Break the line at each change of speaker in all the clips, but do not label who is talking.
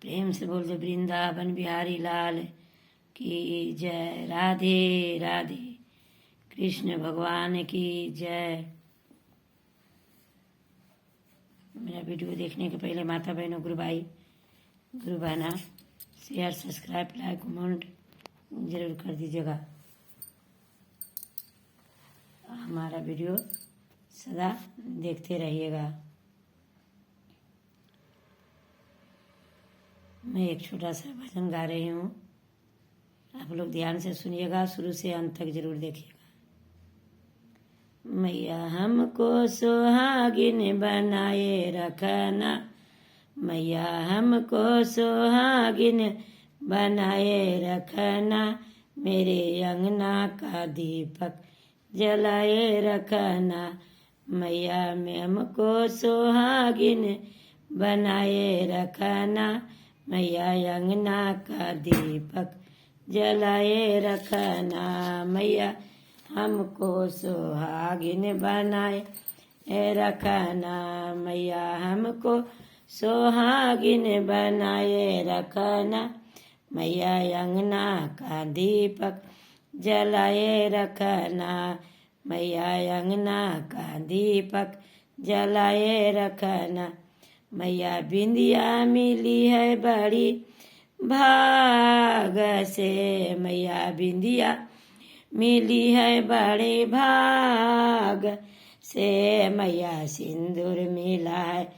प्रेम से बोल दो वृंदावन बिहारी लाल की जय। राधे राधे कृष्ण भगवान की जय। मेरा वीडियो देखने के पहले माता बहनों, गुरु भाई गुरु बहना शेयर सब्सक्राइब लाइक कमेंट जरूर कर दीजिएगा। हमारा वीडियो सदा देखते रहिएगा। मैं एक छोटा सा भजन गा रही हूँ, आप लोग ध्यान से सुनिएगा, शुरू से अंत तक जरूर देखिएगा। मैया हमको सुहागिन बनाए रखना, मैया हमको सुहागिन बनाए रखना, मेरे अंगना का दीपक जलाए रखना। मैया में हमको सुहागिन बनाए रखना, मैया अंगना का दीपक जलाए रखना। मैया हमको सुहागिन बनाए रखना, मैया हमको सुहागिन बनाए रखना, मैया अंगना का दीपक जलाए रखना, मैया अंगना का दीपक जलाए रखना। मैया बिंदिया मिली है बड़ी भाग से, मैया बिंदिया मिली है बड़े भाग से, मैया सिंदूर मिला है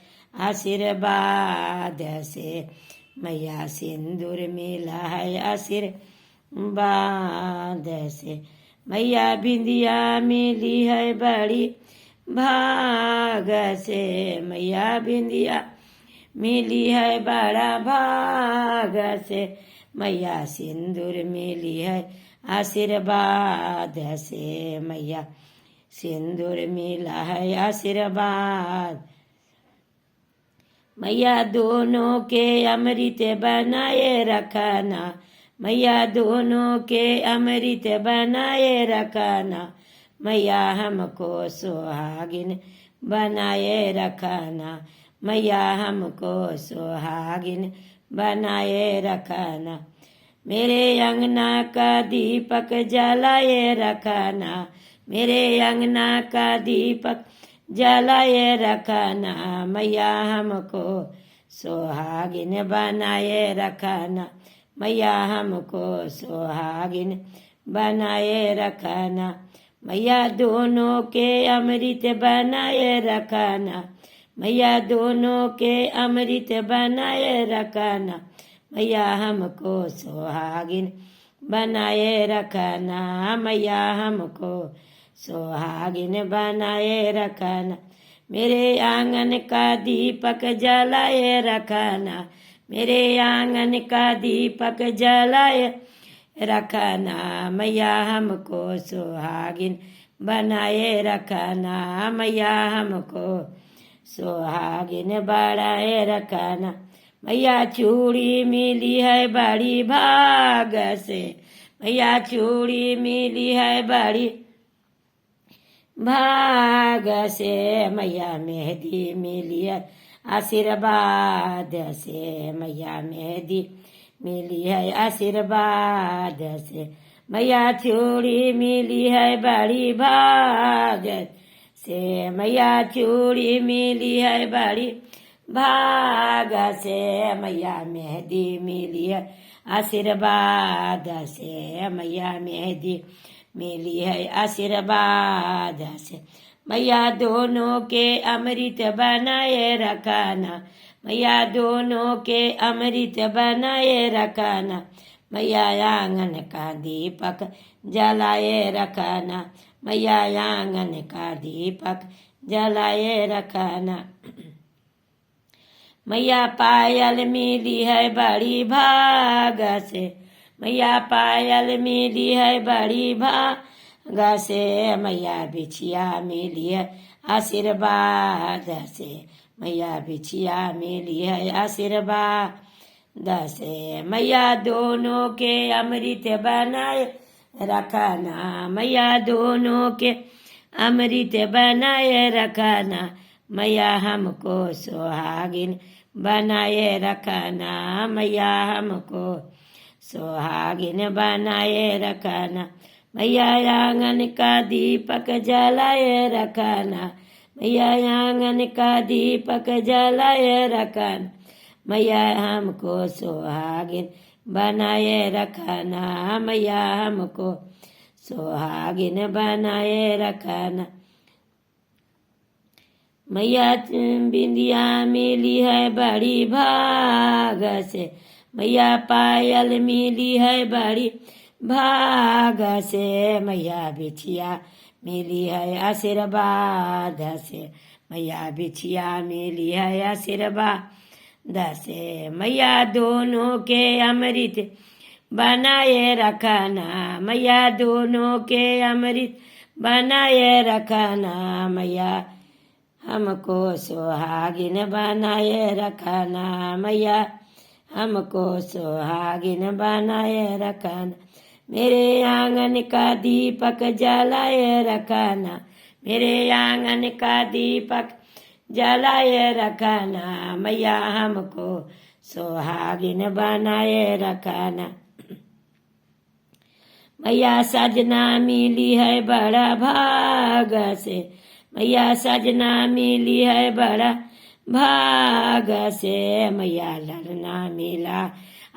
आशीर्वाद से, मैया सिंदूर मिला है आशीर्वाद से। मैया बिंदिया मिली है बड़ी भाग से, मैया बिंदिया मिली है बड़ा भाग से, मैया सिंदूर मिली है आशीर्वाद से, मैया सिंदूर मिला है आशीर्वाद। मैया दोनों के अमृत बनाए रखना, मैया दोनों के अमृत बनाए रखना, मैया हमको सुहागिन बनाए रखना, मैया हमको सुहागिन बनाए रखना। मेरे अंगना का दीपक जलाए रखना, मेरे अंगना का दीपक जलाए रखना, मैया हमको सुहागिन बनाए रखना, मैया हमको सुहागिन बनाए रखना। मैया दोनों के अमृत बनाए रखना, मैया दोनों के अमृत बनाए रखना, मैया हमको सुहागिन बनाए रखना, मैया हमको सुहागिन बनाए रखना। मेरे आंगन का दीपक जलाए रखना, मेरे आंगन का दीपक जलाए रखना, मैया हमको सुहागिन बनाए रखना, मैया हमको सुहागिन बनाए रखना। मैया चूड़ी मिली है बड़ी भाग से, मैया चूड़ी मिली है बड़ी भाग से, मैया मेहंदी मिली है आशीर्वाद से, मैया मेहंदी मिली है आशीर्वाद से। मैया चूड़ी मिली है बड़ी भाग से, मैया चूड़ी मिली है बड़ी भाग से, मैया मेहंदी मिली है आशीर्वाद से, मैया मेहंदी मिली है आशीर्वाद से। मैया दोनों के अमृत बनाए रखना, मैया दोनों के अमृत बनाए रखना, मैया आंगन का दीपक जलाए रखना, मैया आंगन का दीपक जलाए रखना। मैया पायल मिली है बड़ी भाग से, मैया पायल मिली है बड़ी भाग से, मैया बिछिया मिली है आशीर्वाद से, मैया बिछिया मिली है आशीर्वाद से। मैया दोनों के अमृत बनाए रखना, मैया दोनों के अमृत बनाए रखना, मैया हमको सुहागिन बनाए रखना मैया हमको सुहागिन बनाए रखना मैया आंगन का दीपक जलाए रखना मैया आंगन का दीपक जलाए रखना मैया हमको सुहागिन बनाए रखना मैया हमको सुहागिन बनाए रखना मैया बिंदिया मिली है बड़ी भाग से मैया पायल मिली है बड़ी भाग से मैया बिछिया मिली है आशीर्वाद से मैया बिछिया मिली है आशीर्वाद से मैया दोनों के अमृत बनाए रखना मैया दोनों के अमृत बनाए रखना मैया हमको सुहागिन बनाए रखना मैया हमको सुहागिन बनाए रखना मेरे आंगन का दीपक जलाए रखना मेरे आंगन का दीपक जलाए रखना मैया हमको सुहागिन बनाए रखना मैया सजना मिली है बड़ा भाग से मैया सजना मिली है बड़ा भाग से मैया ललना मिला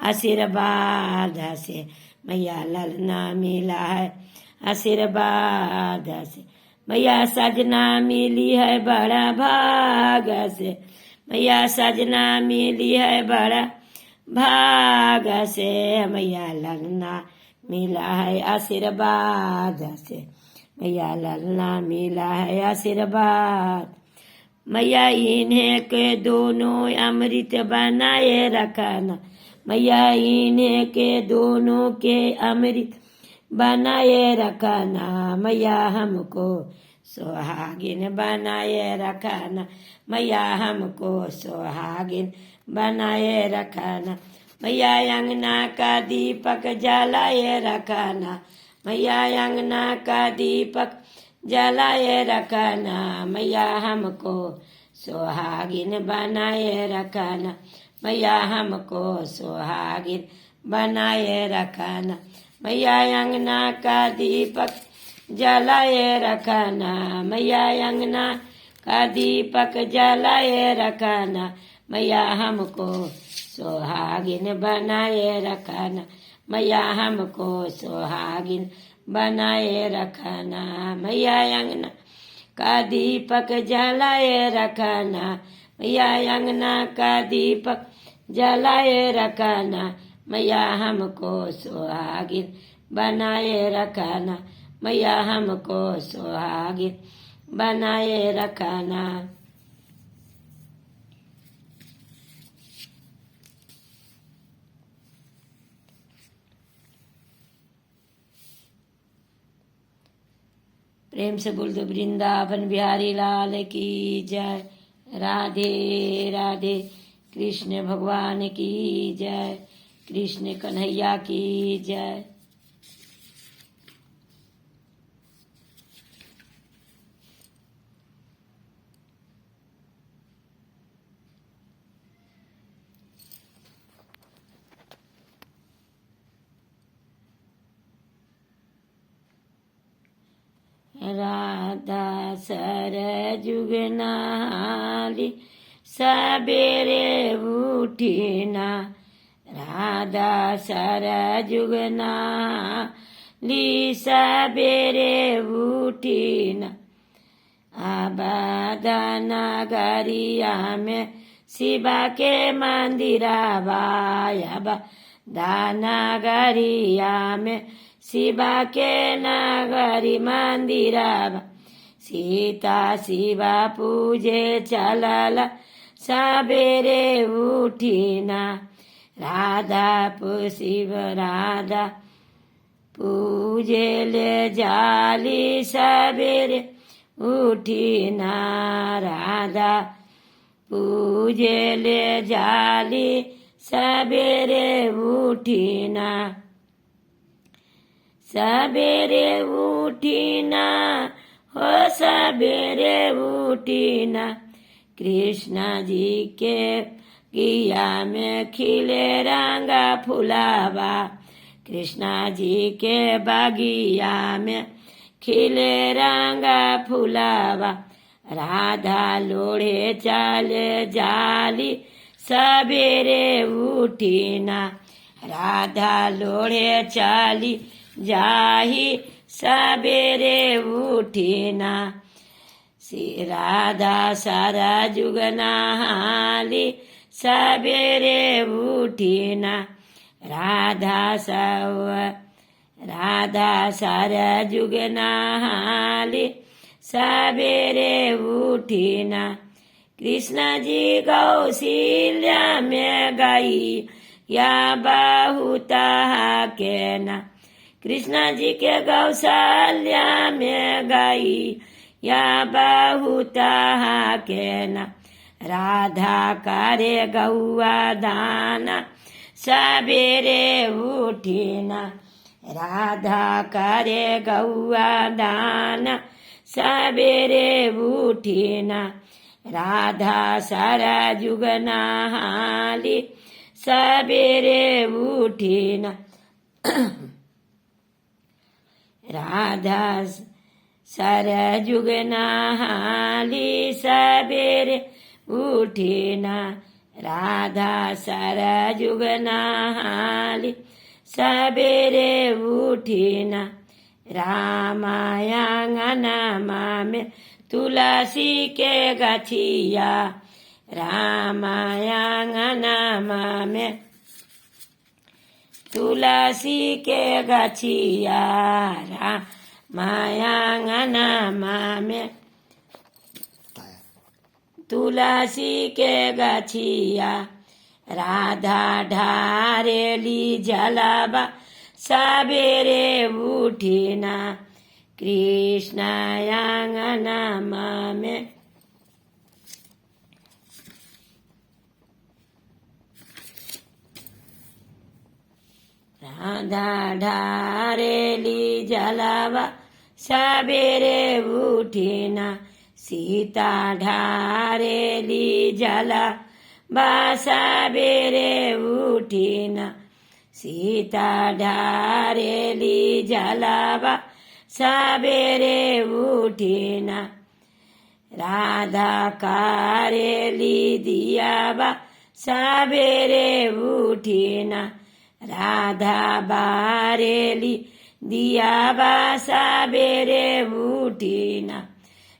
आशीर्वाद से मैया ललना मिला है आशीर्वाद से मैया सजना मिली है बड़ा भाग से मैया सजना मिली है बड़ा भाग से मैया ललना मिला है आशीर्वाद से मैया ललना मिला है आशीर्वाद मैया इन्हें के दोनों अमृत बनाए रखना मैया इन्हें के दोनों के अमृत बनाए रखना मैया हमको सुहागिन बनाए रखना मैया हमको सुहागिन बनाए रखना मैया अंगना का दीपक जलाए रखना मैया अंगना का दीपक जलाए रखना मैया हमको सुहागिन बनाए रखना मैया हमको सुहागिन बनाए रखना मैया अंगना का दीपक जलाए रखना मैया अंगना का दीपक जलाए रखना मैया हमको सुहागिन बनाए रखना मैया हमको सुहागिन बनाए रखना मैया अंगना का दीपक जलाए रखना मैया अंगना का दीपक जलाए रखना मैया हमको सुहागिन बनाए रखना मैया हमको सुहागिन बनाए रखना प्रेम से बोल दो वृंदावन बिहारी लाल की जय राधे राधे कृष्ण भगवान की जय कृष्ण कन्हैया की जय राधा सर जुगनाली सबेरे उठीना राधा सर जुगनाली सबेरे उठीना आबादा नगरिया में शिवा के मंदिरा बाबा नगरिया में शिवा के नगरी मंदिरा सीता शिवा पूजे चलल सबेरे उठीना राधा शिव राधा पूजे ले जाली सबेरे उठीना राधा पूजे ले जाली सबेरे उठीना सबेरे उठीना हो सबेरे उठीना कृष्णा जी के गिया में खिले रंगा फुलावा। कृष्णा जी के बगिया में खिले रंगा फुलावा। राधा लोढ़े चले जाली सवेरे उठी ना। राधा लोढ़े चली जाही सवेरे उठी ना। राधा सारा जुग नहाली सवेरे उठी ना। राधा सारा जुग नहाली सवेरे उठी ना। कृष्ण जी कौशल्या में गई या बहुत के ना। कृष्ण जी के कौशल्या में गई या बहुत के ना। राधा करे गौआ दाना सवेरे उठी ना। राधा करे गौआ दाना सवेरे उठी ना। राधा सारा जुग नहाली सवेरे उठी ना। राधा सारा जुग नहाली सवेरे उठी ना। राधा सारा जुग नहाली सवेरे उठी ना। रामायणमा में तुलसी के गछिया। रामायणमा में तुलसी के गछिया। रामायणमा में तुलसी के गछिया। राधा ढारेली जलावा सवेरे उठी ना। कृष्ण आंगनमा में राधा ढारेली जलावा सवेरे उठी ना। सीता ढारेली जलावा सवेरे उठी ना। सीता ढारेली जलावा सवेरे उठी ना। राधा कारेली दियावा सवेरे उठी ना। राधा बारेली दियावा सवेरे उठी ना।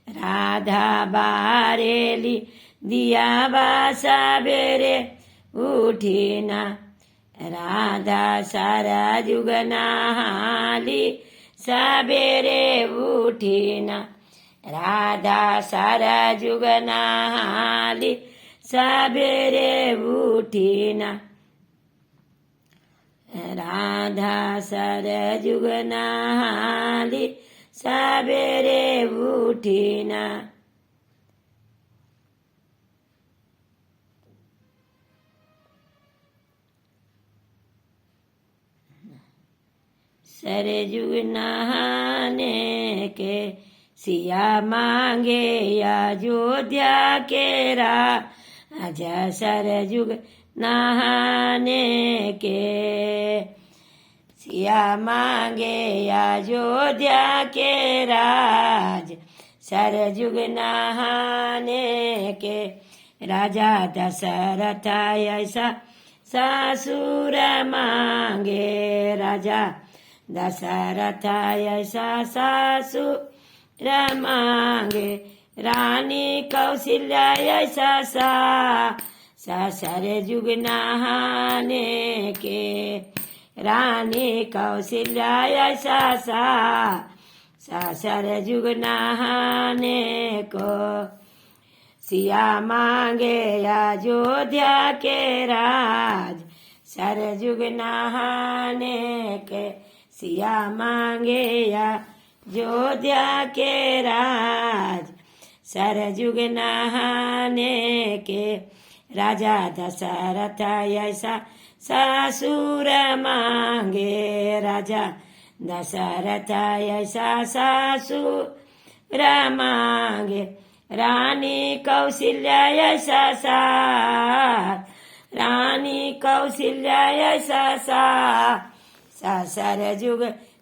राधा बारेली दियावा सवेरे उठी ना। राधा सारा जुग नहाली सवेरे उठी ना। राधा सारा जुग नहाली सवेरे उठी ना। राधा सारा जुग नहाली सवेरे उठी ना। सरजुग नहाने के सिया मांगे अयोध्या के राजा। सरजुग नहाने के सिया मांगे अयोध्या के राज। सरजुग नहाने के राजा दशरथ ऐसा ससुर मांगे। राजा दशरथ ऐसा ससुर मांगे। रानी कौशल्या ऐसा सरजुग नहाने के। रानी कौशल्या ऐसा सरजुग नहाने को। सिया मांगे अयोध्या के राज। सरजुग नहाने के सिया मांगे अयोध्या के राज। सरजुग नहाने के राजा दशरथ ऐसा ससुर मांगे। राजा दशरथ ऐसा ससुर मांगे। रानी कौशल्या ऐसा रानी कौशल्या सा सरजुग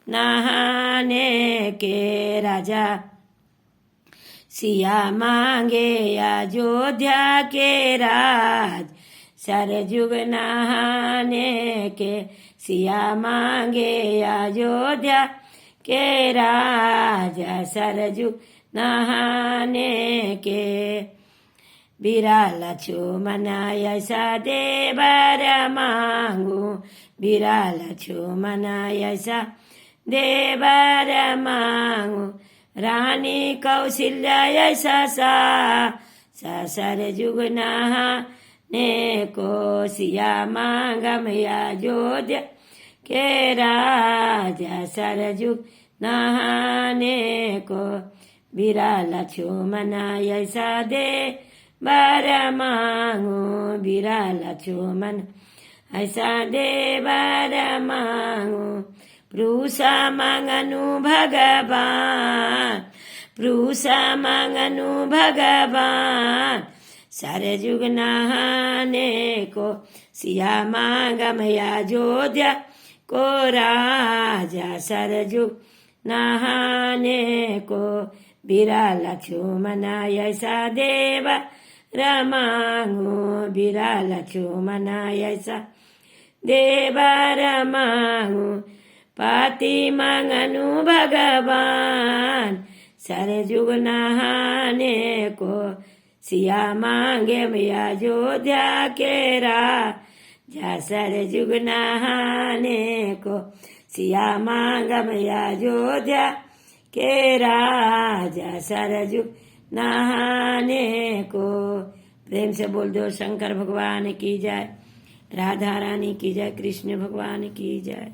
नहाने के राजा सिया मांगे अयोध्या के राज सरजुग नहाने के सिया मांगे अयोध्या के राज सरजुग नहाने के बिराल छुमन ऐसा देवर मांगू बिराल छुमन ऐसा देवर मांगू रानी कौशल्या ऐसा सा सरजुग नहाने को सिया मांगम अयोध्या के राजा सरजुग नहाने को बिराल छुमन ऐसा दे बर मांगू बिराल छुमन ऐसा दे बर मांगू प्रूसा मांगनु भगवान प्रूसा मांगनु भगवान सरजुग नहाने को सिया मांगम अयोध्या को राजा सरजुग नहाने को बिराल छुमन ऐसा देव रमांगू बिराल छुमन ऐसा देव रमांगू पाती मांगनु भगवान सरजुग नहाने को सिया मांगे अयोध्या के राजा सरजुग नहाने को सिया मांगम अयोध्या के राजा सरजुग नहाने को। प्रेम से बोल दो शंकर भगवान की जय, राधा रानी की जय, कृष्ण भगवान की जय।